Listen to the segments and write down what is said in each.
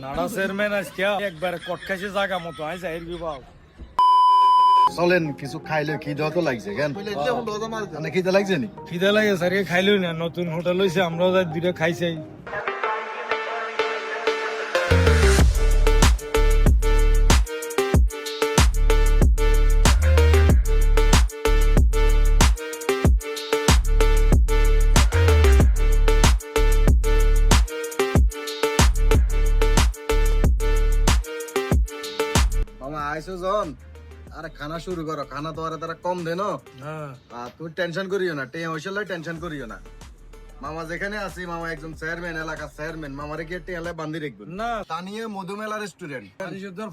নাড়া চেয়ারম্যান আজকে একবার কটকাশি জায়গা মতো আইসা এরবি বাউ চলেন কিছু খাইলে খিদে তো লাগছে কেন খিদে লাগছে নি খিদে লাগে স্যার খাইলো না নতুন হোটেল হয়েছে আমরাও যাই দুইটা খাইছাই মামা আইসো জন আরে খানা শুরু করো খানা তো আরে তারা কম দেন হ্যাঁ তুমি টেনশন করিও না টেনশন করিও না মামা যেখানে আছি মামা একজন চেয়ারম্যান এলাকার চেয়ারম্যান মামারে গিয়ে টেলে বান্ধি রাখবেন না স্থানীয় মধুমেলা রেস্টুরেন্ট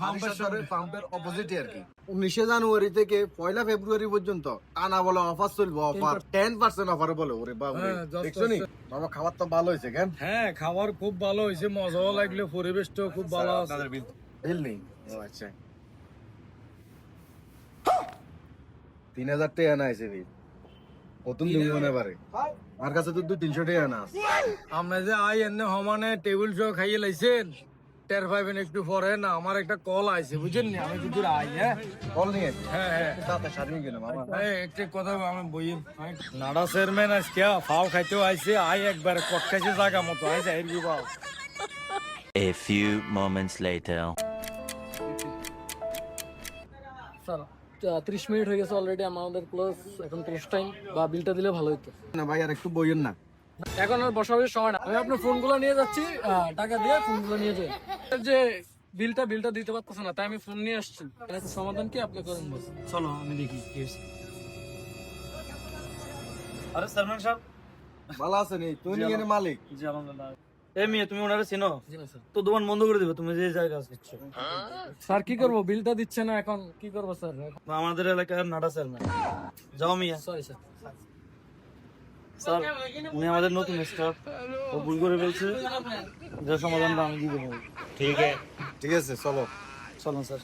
ফাউন্ডেশন পাম্পের অপোজিটে আর কি 19 জানুয়ারি থেকে 1 ফেব্রুয়ারি পর্যন্ত টানা বলে অফার চলবে অফার 10% অফার বলে ওরে বাবা হ্যাঁ, just দেখছো নি মামা খাবার তো ভালো হয়েছে কেন হ্যাঁ খাবার খুব ভালো হয়েছে মজাও লাগলো পরিবেশটাও খুব ভালো আছে বিল নেই ও আচ্ছা 3000 টাকা না আছে বিল কত দিন মনে পারে আমার কাছে তো 200-300 টাকা না আছে আমরা যে আই এনে সমানে টেবিল শো খাইয়ে লাইছেন টের পাইবেন একটু পরে না আমার একটা কল আইছে বুঝেন নি আমি যদি আই হ্যাঁ কল নিয়ে হ্যাঁ হ্যাঁ তাতে সারিয়ে গেল মামা একটা কথা আমি বই নাড়া চেয়ারম্যান আজকে ফাও খাইতেও আইছে আই একবার কটকাশি জায়গা মতো আইসা এরবি বাউ A few moments later. Sir 30 minute হয়ে গেছে অলরেডি আমাদের ক্লোজ এখন ক্লোজ টাইম বা বিলটা দিলে ভালো হতো না ভাই আর একটু বইয়েন না এখন আর বসার সময় না আমি আপনার ফোনগুলো নিয়ে যাচ্ছি টাকা দিয়ে ফোনগুলো নিয়ে যাই যে বিলটা দিতে পারতেছে না তাই আমি ফোন নিয়ে আসছি এর সমাধান কি আপনি করেন বস চলো আমি দেখি কি হয়েছে আরে চেয়ারম্যান সাহেব ভালো আছে নি তুই নিয়ে মালিক জি আলহামদুলিল্লাহ এই মেয়ে তুমি ওনারে চিনো জি না স্যার তো দোকান বন্ধ করে দিবে তুমি যে জায়গা দিচ্ছ স্যার কি করবো বিলটা দিচ্ছে না এখন কি করবো স্যার আমাদের এলাকার নাড়া চেয়ারম্যান যাও মিয়া সরি স্যার স্যার উনি আমাদের নতুন স্টাফ ও ভুল করে ফেলছে যে সমাধানটা আমি দিয়ে দেবো ঠিক আছে চলো চলুন স্যার